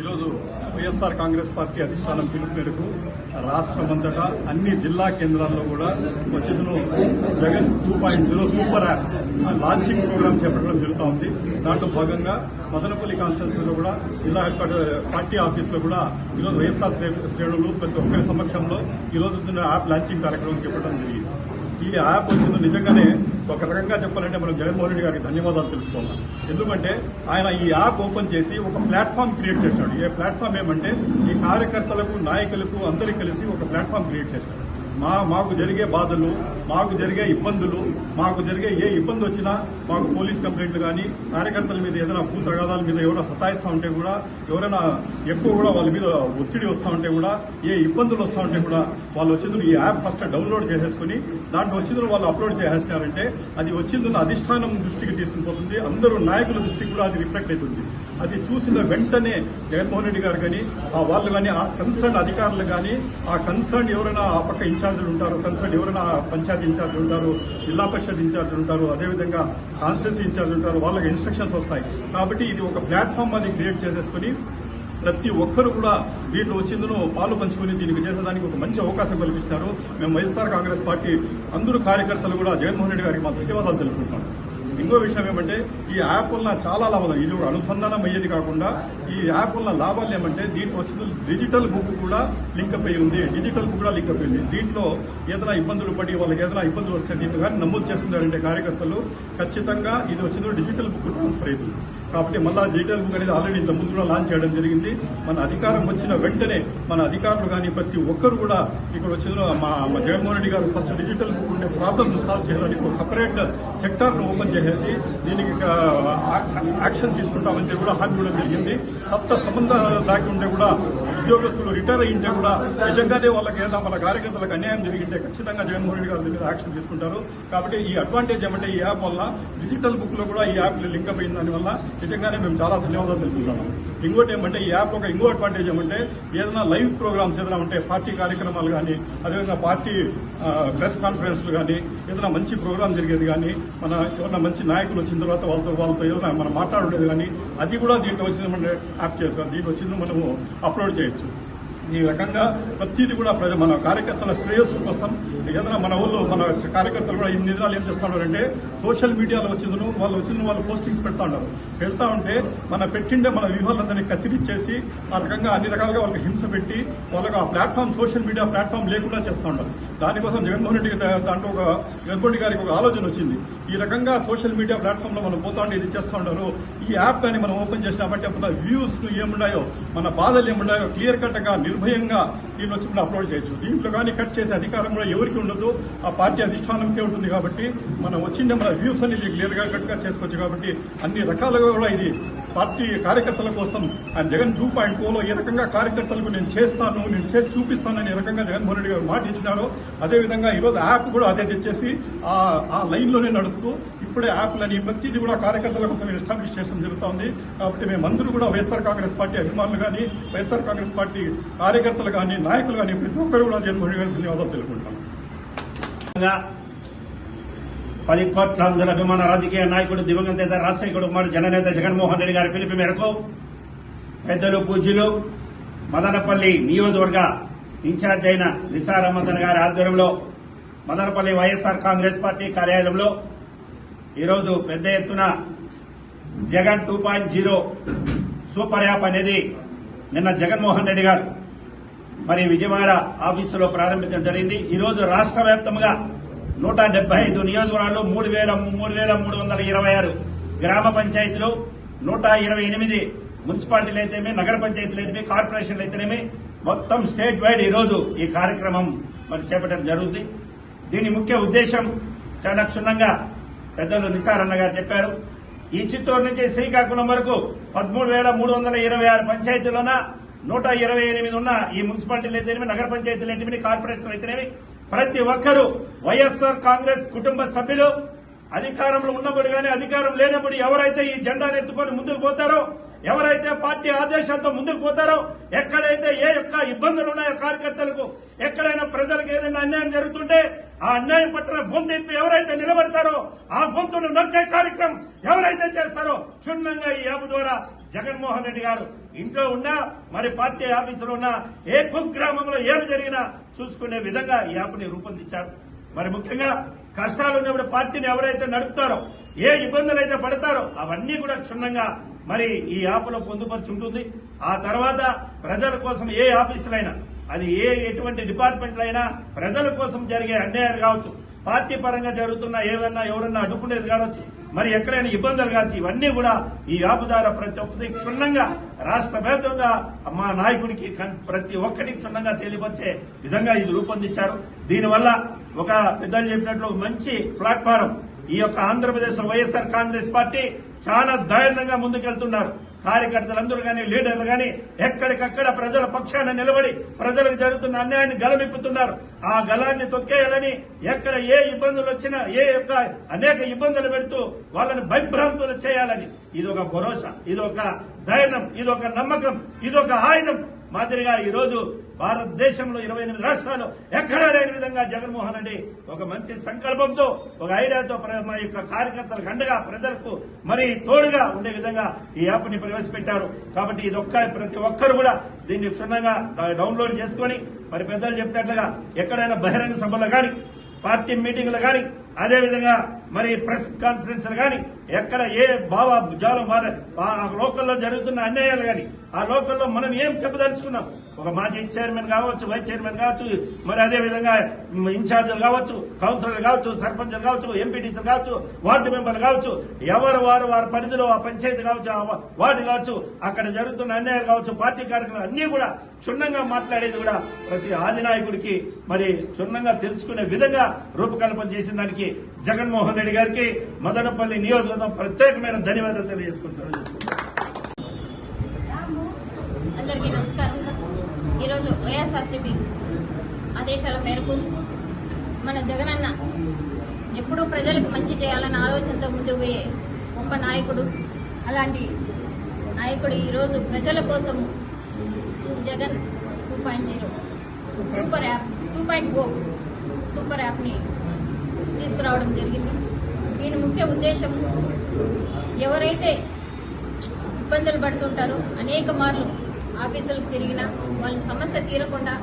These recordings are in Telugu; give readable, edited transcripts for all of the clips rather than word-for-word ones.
ఈరోజు వైఎస్ఆర్ కాంగ్రెస్ పార్టీ అధిష్టానం పిలుపు మేరకు రాష్ట్రమంతటా అన్ని జిల్లా కేంద్రాల్లో కూడా వచ్చేందుకు Jagan 2.0 super app launching programme చేపట్టడం జరుగుతూ ఉంది. దాంట్లో భాగంగా మదనపల్లి కాన్స్టిట్యున్సీలో కూడా జిల్లా హెడ్ క్వార్టర్ పార్టీ ఆఫీసులో కూడా ఈరోజు వైఎస్ఆర్ శ్రేణులు ప్రతి ఒక్కరి సమక్షంలో ఈరోజు యాప్ లాంచింగ్ కార్యక్రమం చేపట్టడం జరిగింది. ఈ యాప్ వచ్చింది నిజంగానే ఒక రకంగా చెప్పాలంటే మనం జగన్మోహన్ రెడ్డి గారికి ధన్యవాదాలు తెలుపుకోవాలి. ఎందుకంటే ఆయన ఈ యాప్ ఓపెన్ చేసి ఒక ప్లాట్ఫామ్ క్రియేట్ చేశాడు. ఈ ప్లాట్ఫామ్ ఏమంటే ఈ కార్యకర్తలకు నాయకులకు అందరికీ కలిసి ఒక ప్లాట్ఫామ్ క్రియేట్ చేశాడు. మాకు జరిగే బాధలు, మాకు జరిగే ఇబ్బందులు, మాకు జరిగే ఏ ఇబ్బంది వచ్చినా మాకు పోలీస్ కంప్లైంట్లు కానీ కార్యకర్తల మీద ఏదైనా భూ తగాదాల మీద ఎవరైనా సతాయిస్తూ ఉంటే కూడా, ఎవరైనా ఎక్కువ కూడా వాళ్ళ మీద ఒత్తిడి వస్తూ ఉంటే కూడా, ఏ ఇబ్బందులు వస్తూ ఉంటే కూడా వాళ్ళు వచ్చింది ఈ యాప్ ఫస్ట్ డౌన్లోడ్ చేసేసుకుని దాంట్లో వచ్చింది వాళ్ళు అప్లోడ్ చేసేసినారంటే అది వచ్చింది అధిష్టానం దృష్టికి తీసుకుని పోతుంది. అందరూ నాయకుల దృష్టికి కూడా అది రిఫ్లెక్ట్ అవుతుంది. అది చూసిన వెంటనే జగన్మోహన్ రెడ్డి గారు కానీ వాళ్ళు కానీ ఆ కన్సర్న్ అధికారులు కానీ ఆ కన్సర్న్ ఎవరైనా ఆ పక్క ఇన్ఛార్జీలు ఉంటారు, కన్సర్న్ ఎవరైనా పంచాయతీ ఇన్ఛార్జీలు ఉంటారు, జిల్లా పరిషత్ ఇన్ఛార్జీలు ఉంటారు, అదేవిధంగా కాన్స్టిట్యూన్సీ ఇన్ఛార్జ్ ఉంటారు, వాళ్ళకి ఇన్స్ట్రక్షన్స్ వస్తాయి. కాబట్టి ఇది ఒక ప్లాట్ఫామ్ అది క్రియేట్ చేసేసుకుని ప్రతి ఒక్కరు కూడా దీంట్లో వచ్చిందను పాలు పంచుకుని దీనికి చేసేదానికి ఒక మంచి అవకాశం కల్పిస్తున్నారు. మేము వైఎస్ఆర్ కాంగ్రెస్ పార్టీ అందరూ కార్యకర్తలు కూడా జగన్మోహన్ రెడ్డి గారికి మా ధన్యవాదాలు తెలుపుకుంటున్నాం. ఇంకో విషయం ఏమంటే ఈ యాప్ వల్ల చాలా లాభాలు, ఇది ఒక అనుసంధానం అయ్యేది కాకుండా ఈ యాప్ వల్ల లాభాలు ఏమంటే దీంట్లో వచ్చిన డిజిటల్ బుక్ కూడా లింకప్ అయి ఉంది. డిజిటల్ బుక్ కూడా లింకప్ అయింది. దీంట్లో ఏదైనా ఇబ్బందులు పడి వాళ్ళకి ఏదైనా ఇబ్బందులు వస్తే దీంట్లో కానీ నమోదు చేస్తున్నారంటే కార్యకర్తలు ఖచ్చితంగా ఇది వచ్చిన డిజిటల్ బుక్ ట్రాన్స్ఫర్ అవుతుంది. కాబట్టి మళ్ళా డిజిటల్ బుక్ అనేది ఆల్రెడీ ఇంత ముందు లాంచ్ చేయడం జరిగింది. మన అధికారం వచ్చిన వెంటనే మన అధికారులు కానీ ప్రతి ఒక్కరు కూడా ఇక్కడ వచ్చిన మా జగన్మోహన్ రెడ్డి గారు ఫస్ట్ డిజిటల్ బుక్ ఉండే ప్రాబ్లమ్ సాల్వ్ చేయడానికి ఒక సపరేట్ సెక్టార్ను ఓపెన్ చేసేసి దీనికి యాక్షన్ తీసుకుంటామని కూడా హామీ ఇవ్వడం జరిగింది. సప్త సంబంధ దాకి ఉంటే కూడా ఉద్యోగస్తులు రిటైర్ అయ్యింటే కూడా నిజంగానే వాళ్ళకి ఏదైనా మన కార్యకర్తలకు అన్యాయం జరిగింటే ఖచ్చితంగా జగన్మోహన్ రెడ్డి గారి మీద యాక్షన్ తీసుకుంటారు. కాబట్టి ఈ అడ్వాంటేజ్ ఏమంటే ఈ యాప్ వల్ల డిజిటల్ బుక్ లో కూడా ఈ యాప్ లింకప్ అయిన దానివల్ల నిజంగానే మేము చాలా ధన్యవాదాలు తెలుపుతున్నాము. ఇంకోటి ఏమంటే ఈ యాప్ ఒక ఇంకో అడ్వాంటేజ్ ఏమంటే ఏదైనా లైవ్ ప్రోగ్రామ్స్ ఏదైనా ఉంటే పార్టీ కార్యక్రమాలు కానీ అదేవిధంగా పార్టీ ప్రెస్ కాన్ఫరెన్స్లు కానీ ఏదైనా మంచి ప్రోగ్రామ్ జరిగేది కానీ మన ఎవరైనా మంచి నాయకులు వచ్చిన తర్వాత వాళ్ళతో ఏదైనా మనం మాట్లాడేది కానీ అది కూడా దీంట్లో వచ్చింది మనం యాప్ చేసుకోవాలి. దీంట్లో వచ్చింది మనము అప్లోడ్ చేయొచ్చు. ఈ రకంగా ప్రతిదీ కూడా మన కార్యకర్తల శ్రేయస్సు కోసం ఏదైనా మన కార్యకర్తలు కూడా ఇన్ని దినాలు ఏం చేస్తున్నారంటే సోషల్ మీడియాలో వాళ్ళు పోస్టింగ్స్ పెడతా ఉంటే మన పెట్టిండే మన వ్యూహాలందరినీ కత్తిరించేసి ఆ రకంగా అన్ని రకాలుగా వాళ్ళకి హింస పెట్టి వాళ్ళకి ఆ ప్లాట్ఫామ్ సోషల్ మీడియా ప్లాట్ఫామ్ లేకుండా చేస్తూ ఉంటారు. దానికోసం జగన్మోహన్ రెడ్డి దాంట్లో జగన్మోహన్ రెడ్డి గారికి ఒక ఆలోచన వచ్చింది. ఈ రకంగా సోషల్ మీడియా ప్లాట్ఫామ్ లో మనం పోతా ఉంటే ఇది చేస్తూ ఉంటారు. ఈ యాప్ కానీ మనం ఓపెన్ చేసినామంటే మన వ్యూస్ ఏమున్నాయో మన బాధలు ఏమున్నాయో క్లియర్ కట్ గా నిర్భయంగా దీంట్లో వచ్చి మనం అప్లోడ్ చేయొచ్చు. దీంట్లో కానీ కట్ చేసే అధికారం కూడా ఎవరికి ఉండదు, ఆ పార్టీ అధిష్టానంకే ఉంటుంది. కాబట్టి మనం వచ్చిండే మన వ్యూస్ అనేది క్లియర్ గా కట్ గా చేసుకోవచ్చు. కాబట్టి అన్ని రకాలుగా కూడా ఇది పార్టీ కార్యకర్తల కోసం ఆయన జగన్ 2.0లో ఏ రకంగా కార్యకర్తలకు నేను చేసి చూపిస్తానని ఏ రకంగా జగన్మోహన్ రెడ్డి గారు మాట ఇచ్చినారో అదేవిధంగా ఈరోజు యాప్ కూడా అదే తెచ్చేసి ఆ లైన్ లోనే నడుస్తూ ఇప్పుడే యాప్లని ప్రతిదీ కూడా కార్యకర్తల కోసం ఎస్టాబ్లిష్ చేయడం జరుగుతోంది. కాబట్టి మేమందరూ కూడా వైఎస్ఆర్ కాంగ్రెస్ పార్టీ అభిమానులు కానీ వైఎస్ఆర్ కాంగ్రెస్ పార్టీ కార్యకర్తలు కానీ నాయకులు కానీ ప్రతి ఒక్కరు కూడా జగన్మోహన్ రెడ్డి గారికి ధన్యవాదాలు తెలుపుకుంటాం. 10 కోట్ల మంది అభిమాన రాజకీయ నాయకుడు దివంగత నేత రాజశేఖర కుమార్ జననేత జగన్మోహన్ రెడ్డి గారి పిలుపు మేరకు పెద్దలు పూజ్యులు మదనపల్లి నియోజకవర్గ ఇన్ఛార్జ్ అయిన నిసార్ అహ్మద్ గారి ఆధ్వర్యంలో మదనపల్లి వైఎస్ఆర్ కాంగ్రెస్ పార్టీ కార్యాలయంలో ఈరోజు పెద్ద ఎత్తున జగన్ 2.0 సూపర్ యాప్ అనేది నిన్న జగన్మోహన్ రెడ్డి గారు మరి విజయవాడ ఆఫీసులో ప్రారంభించడం జరిగింది. ఈరోజు రాష్ట్ర వ్యాప్తంగా 175 నియోజకవర్గాల్లో 3,326 గ్రామ పంచాయతీలు, 128 మున్సిపాలిటీలు అయితేనే, నగర పంచాయతీలు అయితేనే, కార్పొరేషన్లు అయితేనేమి మొత్తం స్టేట్ వైడ్ ఈరోజు ఈ కార్యక్రమం మరి చేపట్టడం జరుగుతుంది. దీని ముఖ్య ఉద్దేశం చాలా క్షుణ్ణంగా పెద్దలు నిసార్ అన్న గారు చెప్పారు. ఈ చిత్తూరు నుంచి శ్రీకాకుళం వరకు 13,326 పంచాయతీలోన 128 ఉన్న ఈ మున్సిపాలిటీలు అయితేనేమి, నగర పంచాయతీలు అయితేనేమి, కార్పొరేషన్లు అయితేనేమి ప్రతి ఒక్కరూ వైఎస్ఆర్ కాంగ్రెస్ కుటుంబ సభ్యులు అధికారంలో ఉన్నప్పుడు కానీ అధికారం లేనప్పుడు ఎవరైతే ఈ జెండాను ఎత్తుకొని ముందుకు పోతారో, ఎవరైతే పార్టీ ఆదేశాలతో ముందుకు పోతారో, ఎక్కడైతే ఏ యొక్క ఇబ్బందులు ఉన్నాయో కార్యకర్తలకు, ఎక్కడైనా ప్రజలకు ఏదైనా అన్యాయం జరుగుతుంటే ఆ అన్యాయం పట్ల గొంతెప్పి ఎవరైతే నిలబడతారో ఆ గొంతును నొక్కే కార్యక్రమం ఎవరైతే చేస్తారో క్షుణ్ణంగా ఈ యాప్ ద్వారా జగన్మోహన్ రెడ్డి గారు ఇంట్లో ఉన్నా మరి పార్టీ ఆఫీసులో ఉన్నా ఏ కుగ్రామంలో ఏమి జరిగినా చూసుకునే విధంగా ఈ యాప్ని రూపొందించారు. మరి ముఖ్యంగా కష్టాలు ఉన్నప్పుడు పార్టీని ఎవరైతే నడుపుతారో ఏ ఇబ్బందులు అయితే పడతారో అవన్నీ కూడా క్షుణ్ణంగా మరి ఈ యాప్లో పొందుపరిచి ఉంటుంది. ఆ తర్వాత ప్రజల కోసం ఏ ఆఫీసులైనా అది ఎటువంటి డిపార్ట్మెంట్లైనా ప్రజల కోసం జరిగే అన్యాయాలు కావచ్చు, పార్టీ పరంగా జరుగుతున్న ఏమన్నా ఎవరన్నా అడ్డుకునేది కావచ్చు, మరి ఎక్కడైనా ఇబ్బందులు కావచ్చు, ఇవన్నీ కూడా ఈ యాప్ ద్వారా ప్రతి ఒక్కటి క్షుణ్ణంగా రాష్ట్ర వ్యాప్తంగా మా నాయకుడికి ప్రతి ఒక్కటి క్షుణ్ణంగా తెలియపరిచే విధంగా ఇది రూపొందించారు. దీనివల్ల ఒక పెద్దలు చెప్పినట్లు మంచి ప్లాట్ఫారం ఈ యొక్క ఆంధ్రప్రదేశ్ వైఎస్ఆర్ కాంగ్రెస్ పార్టీ చాలా ధైర్యంగా ముందుకెళ్తున్నారు. కార్యకర్తలందరూ కానీ లీడర్లు కానీ ఎక్కడికక్కడ ప్రజల పక్షాన నిలబడి ప్రజలకు జరుగుతున్న అన్యాయాన్ని గలమెప్పుతున్నారు. ఆ గలాన్ని తొక్కేయాలని ఎక్కడ ఏ ఇబ్బందులు వచ్చినా అనేక ఇబ్బందులు పెడుతూ వాళ్ళని భయభ్రాంతులు చేయాలని ఇది ఒక భరోసా, ఇది ఒక ధైర్యం, ఇది ఒక నమ్మకం, ఇది ఒక ఆయుధం మాదిరిగా ఈ రోజు భారతదేశంలో 28 రాష్ట్రాలు ఎక్కడా లేని విధంగా జగన్మోహన్ రెడ్డి ఒక మంచి సంకల్పంతో ఒక ఐడియాతో మా యొక్క కార్యకర్తలకు అండగా ప్రజలకు మరి తోడుగా ఉండే విధంగా ఈ యాప్ ని ప్రవేశపెట్టారు. కాబట్టి ఇది ప్రతి ఒక్కరు కూడా దీన్ని క్షుణ్ణంగా డౌన్లోడ్ చేసుకుని మరి పెద్దలు చెప్పినట్లుగా ఎక్కడైనా బహిరంగ సభలు కానీ పార్టీ మీటింగ్లు కానీ అదేవిధంగా మరి ప్రెస్ కాన్ఫరెన్స్లు కానీ ఎక్కడ ఏ భావజాలం ఆ లోకల్లో జరుగుతున్న అన్యాయాలు కానీ ఆ లోకల్లో మనం ఏం చెప్పదలుచుకున్నాం, ఒక మాజీ చైర్మన్ కావచ్చు, వైస్ చైర్మన్ కావచ్చు, మరి అదేవిధంగా ఇన్ఛార్జీలు కావచ్చు, కౌన్సిలర్లు కావచ్చు, సర్పంచ్లు కావచ్చు, ఎంపీటీసీలు కావచ్చు, వార్డు మెంబర్లు కావచ్చు, ఎవరు వారి పరిధిలో ఆ పంచాయతీ కావచ్చు, ఆ వార్డు కావచ్చు, అక్కడ జరుగుతున్న అన్యాయాలు కావచ్చు, పార్టీ కార్యక్రమాలు అన్ని కూడా క్షుణ్ణంగా మాట్లాడేది కూడా ప్రతి ఆదినాయకుడికి మరి క్షుణ్ణంగా తెలుసుకునే విధంగా రూపకల్పన చేసిన దానికి జగన్మోహన్ రెడ్డి గారికి మదనపల్లి నియోజకవర్గం ప్రత్యేకమైన ధన్యవాదాలు తెలియజేసుకుంటున్నాను. అందరికీ నమస్కారం. ఈరోజు వైఎస్ఆర్సీపీ ఆదేశాల మేరకు మన జగనన్న ఎప్పుడూ ప్రజలకు మంచి చేయాలన్న ఆలోచనతో ముందుకు పోయే గొప్ప నాయకుడు. అలాంటి నాయకుడు ఈరోజు ప్రజల కోసం జగన్ 2.0 సూపర్ యాప్ 2.0 సూపర్ యాప్ని తీసుకురావడం జరిగింది. దీని ముఖ్య ఉద్దేశం ఎవరైతే ఇబ్బందులు పడుతుంటారో అనేక మార్లు ఆఫీసులకు తిరిగినా వాళ్ళ సమస్య తీరకుండా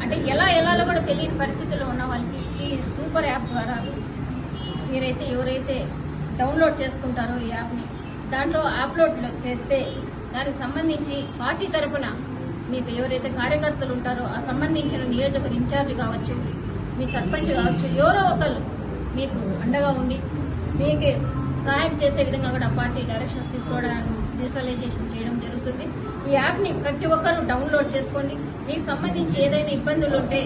అంటే ఎలాలో కూడా తెలియని పరిస్థితుల్లో ఉన్న వాళ్ళకి ఈ సూపర్ యాప్ ద్వారా ఎవరైతే డౌన్లోడ్ చేసుకుంటారో ఈ యాప్ని దాంట్లో అప్లోడ్ చేస్తే దానికి సంబంధించి పార్టీ తరఫున మీకు ఎవరైతే కార్యకర్తలు ఉంటారో ఆ సంబంధించిన నియోజకవర్గ ఇన్ఛార్జ్ కావచ్చు, మీ సర్పంచ్ కావచ్చు, ఎవరో ఒకళ్ళు మీకు అండగా ఉండి మీకు సహాయం చేసే విధంగా కూడా పార్టీ డైరెక్షన్స్ తీసుకోవడానికి డిజిటలైజేషన్ చేయడం జరుగుతుంది. ఈ యాప్ని ప్రతి ఒక్కరూ డౌన్లోడ్ చేసుకోండి. మీకు సంబంధించి ఏదైనా ఇబ్బందులు ఉంటే,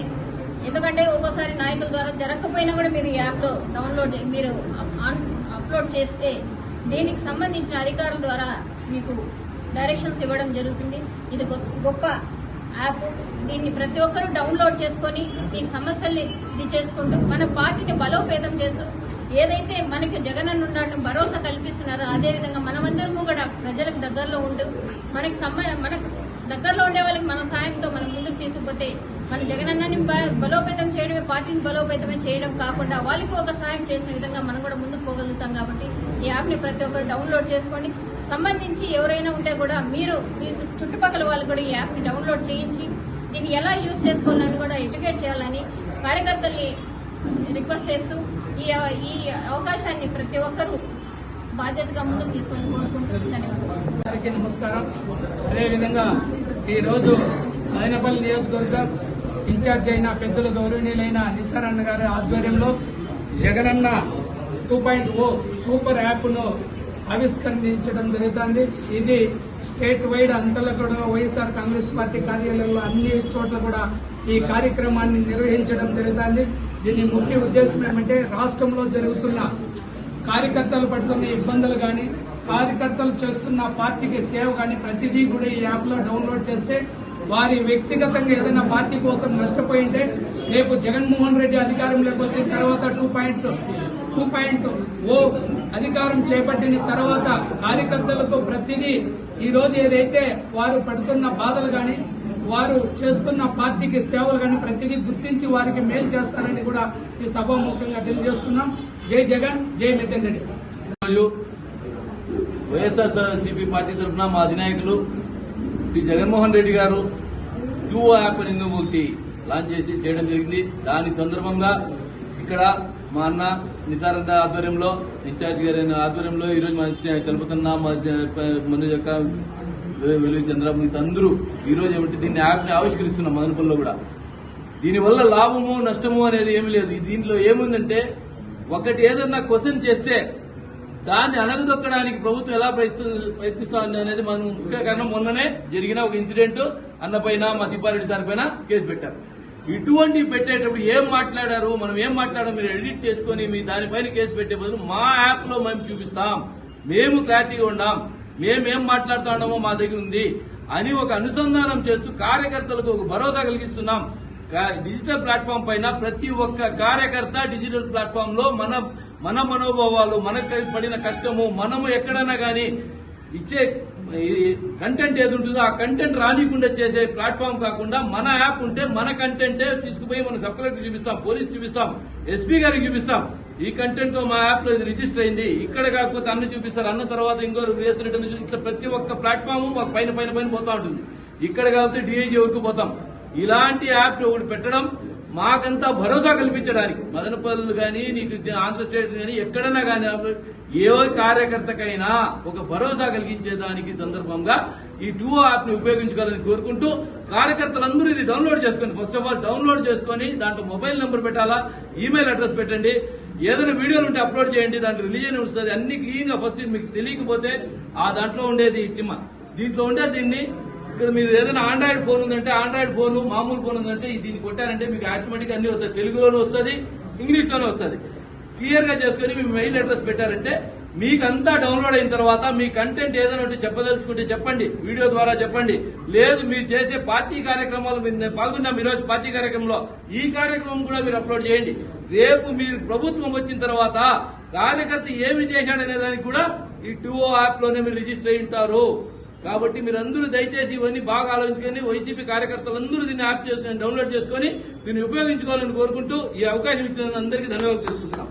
ఎందుకంటే ఒక్కోసారి నాయకుల ద్వారా జరగకపోయినా కూడా మీరు ఈ యాప్లో మీరు అప్లోడ్ చేస్తే దీనికి సంబంధించిన అధికారుల ద్వారా మీకు డైరెక్షన్స్ ఇవ్వడం జరుగుతుంది. ఇది గొప్ప యాప్. దీన్ని ప్రతి ఒక్కరూ డౌన్లోడ్ చేసుకుని మీ సమస్యల్ని ఇది చేసుకుంటూ మన పార్టీని బలోపేతం చేస్తూ ఏదైతే మనకి జగనన్న ఉన్నట్టు భరోసా కల్పిస్తున్నారో అదేవిధంగా మనమందరము కూడా ప్రజలకు దగ్గరలో ఉంటూ మనకు దగ్గరలో ఉండే వాళ్ళకి మన సాయంతో మనం ముందుకు తీసుకుపోతే మన జగనన్నని బలోపేతం చేయడమే, పార్టీని బలోపేతమే చేయడం కాకుండా వాళ్ళకి ఒక సాయం చేసిన విధంగా మనం కూడా ముందుకు పోగలుగుతాం. కాబట్టి ఈ యాప్ని ప్రతి ఒక్కరు డౌన్లోడ్ చేసుకోండి. సంబంధించి ఎవరైనా ఉంటే కూడా మీరు మీ చుట్టుపక్కల వాళ్ళు కూడా ఈ యాప్ని డౌన్లోడ్ చేయించి దీన్ని ఎలా యూజ్ చేసుకోవాలని కూడా ఎడ్యుకేట్ చేయాలని కార్యకర్తల్ని రిక్వెస్ట్ చేస్తూ ఈ అవకాశాన్ని ప్రతి ఒక్కరూ బాధ్యతగా ముందుకు తీసుకొని కోరుకుంటూ నమస్కారం. అదేవిధంగా ఈరోజు మదనపల్లి నియోజకవర్గం ఇన్ఛార్జ్ అయిన పెద్దలు గౌరవనీయులైన నిసార్ అన్న గారి ఆధ్వర్యంలో జగనన్న 2.0 సూపర్ యాప్ను ఆవిష్కరించడం జరుగుతుంది. ఇది స్టేట్ వైడ్ అంతలో కూడా వైఎస్ఆర్ కాంగ్రెస్ పార్టీ కార్యాలయాల్లో అన్ని చోట్ల కూడా ఈ కార్యక్రమాన్ని నిర్వహించడం జరుగుతుంది. దీని ముఖ్య ఉద్దేశం ఏమంటే రాష్ట్రంలో జరుగుతున్న కార్యకర్తలు పడుతున్న ఇబ్బందులు కానీ కార్యకర్తలు చేస్తున్న పార్టీకి సేవ కానీ ప్రతిదీ కూడా ఈ యాప్ లో డౌన్లోడ్ చేస్తే వారి వ్యక్తిగతంగా ఏదైనా పార్టీ కోసం నష్టపోయింటే రేపు జగన్మోహన్ రెడ్డి అధికారంలోకి వచ్చిన తర్వాత 2.0 అధికారం చేపట్టిన తర్వాత కార్యకర్తలకు ప్రతిదీ ఈ రోజు ఏదైతే వారు పడుతున్న బాధలు కానీ వారు చేస్తున్న పార్టీకి సేవలు కానీ ప్రతిదీ గుర్తించి వారికి మేలు చేస్తారని కూడా ఈ సభాముఖంగా తెలియజేస్తున్నాం. జై జగన్, జై మిథున్ రెడ్డి. వైఎస్ఆర్సీపీ పార్టీ తరఫున మా అధినాయకులు శ్రీ జగన్మోహన్ రెడ్డి గారు టూ యాప్ అనేది ఒకటి లాంచ్ చేసి చేయడం జరిగింది. దాని సందర్భంగా ఇక్కడ మా అన్న నిసార్ అన్న ఆధ్వర్యంలో, ఇన్ఛార్జ్ గారి ఆధ్వర్యంలో ఈరోజు మా చలపతన్న మన యొక్క వెలుగు చంద్రబాబు అందరూ ఈరోజు ఏమిటి దీన్ని యాప్ ని ఆవిష్కరిస్తున్నాం మదనపల్లిలో కూడా. దీనివల్ల లాభము నష్టము అనేది ఏమీ లేదు. దీంట్లో ఏముందంటే ఒకటి ఏదన్నా క్వశ్చన్ చేస్తే దాన్ని అణగదొక్కడానికి ప్రభుత్వం ఎలా ప్రయత్నిస్తోంది అనేది మనం ముఖ్య కారణం మొన్ననే జరిగిన ఒక ఇన్సిడెంట్ అన్న పైన మా తిప్పారెడ్డి సార్ పైన కేసు పెట్టారు. ఇటువంటి పెట్టేటప్పుడు ఏం మాట్లాడారు, మనం ఏం మాట్లాడారు మీరు ఎడిట్ చేసుకుని మీ దానిపైన కేసు పెట్టే బదులు మా యాప్ లో మేము చూపిస్తాం, మేము క్లారిటీగా ఉన్నాం, మేమేం మాట్లాడుతున్నామో మా దగ్గర ఉంది అని ఒక అనుసంధానం చేస్తూ కార్యకర్తలకు ఒక భరోసా కలిగిస్తున్నాం. డిజిటల్ ప్లాట్ఫామ్ పైన ప్రతి ఒక్క కార్యకర్త డిజిటల్ ప్లాట్ఫామ్ లో మన మనోభావాలు, మనకు పడిన కష్టము, మనము ఎక్కడైనా కానీ ఇచ్చే కంటెంట్ ఏది ఉంటుందో ఆ కంటెంట్ రానికుండా చేసే ప్లాట్ఫామ్ కాకుండా మన యాప్ ఉంటే మన కంటెంటే తీసుకుపోయి మనం సబ్ కలెక్టర్ చూపిస్తాం, పోలీస్ చూపిస్తాం, ఎస్పీ గారికి చూపిస్తాం. ఈ కంటెంట్ మా యాప్ లో ఇది రిజిస్టర్ అయింది, ఇక్కడ కాకపోతే అన్న చూపిస్తారు, అన్న తర్వాత ఇంకో రిజిస్టర్ ఇట్లా ప్రతి ఒక్క ప్లాట్ఫామ్ పైన పైన పైన పోతా ఉంటుంది. ఇక్కడ కాకపోతే డిఐజీ వరకు పోతాం. ఇలాంటి యాప్ ఒకటి పెట్టడం మాకంతా భరోసా కల్పించడానికి, మదనపల్లి కానీ నీకు ఆంధ్ర స్టేట్ కానీ ఎక్కడైనా కానీ ఏ కార్యకర్తకైనా ఒక భరోసా కలిగించేదానికి సందర్భంగా ఈ టూ యాప్ ని ఉపయోగించుకోవాలని కోరుకుంటూ కార్యకర్తలందరూ ఇది డౌన్లోడ్ చేసుకోండి. ఫస్ట్ ఆఫ్ ఆల్ డౌన్లోడ్ చేసుకుని దాంట్లో మొబైల్ నెంబర్ పెట్టాలా, ఈమెయిల్ అడ్రస్ పెట్టండి, ఏదైనా వీడియోలు ఉంటే అప్లోడ్ చేయండి, దాంట్లో రిలీజన్ వస్తుంది అన్ని క్లీన్ గా. ఫస్ట్ మీకు తెలియకపోతే ఆ దాంట్లో ఉండేది దీంట్లో ఉండే దీన్ని ఇక్కడ మీరు ఏదైనా ఆండ్రాయిడ్ ఫోన్ ఉందంటే ఆండ్రాయిడ్ ఫోన్, మామూలు ఫోన్ ఉందంటే దీన్ని కొట్టారంటే మీకు ఆటోమేటిక్ అన్ని వస్తాయి. తెలుగులోనూ వస్తుంది, ఇంగ్లీష్ లోనే వస్తుంది. క్లియర్ గా చేసుకుని మీ మెయిల్ అడ్రస్ పెట్టారంటే మీకంతా డౌన్లోడ్ అయిన తర్వాత మీ కంటెంట్ ఏదైనా ఉంటే చెప్పదలుచుకుంటే చెప్పండి, వీడియో ద్వారా చెప్పండి. లేదు మీరు చేసే పార్టీ కార్యక్రమాలు మీరు పాల్గొన్నాం ఈరోజు పార్టీ కార్యక్రమంలో, ఈ కార్యక్రమం కూడా మీరు అప్లోడ్ చేయండి. రేపు మీరు ప్రభుత్వం వచ్చిన తర్వాత కార్యకర్త ఏమి చేశాడనే దానికి కూడా ఈ టూ యాప్ లోనే మీరు రిజిస్టర్ అయి ఉంటారు. కాబట్టి మీరందరూ దయచేసి ఇవన్నీ బాగా ఆలోచించుకొని వైసీపీ కార్యకర్తలందరూ దీన్ని యాప్ చేసుకుని డౌన్లోడ్ చేసుకుని దీన్ని ఉపయోగించుకోవాలని కోరుకుంటూ ఈ అవకాశం ఇచ్చిన అందరికీ ధన్యవాదాలు తెలుపుతున్నాం.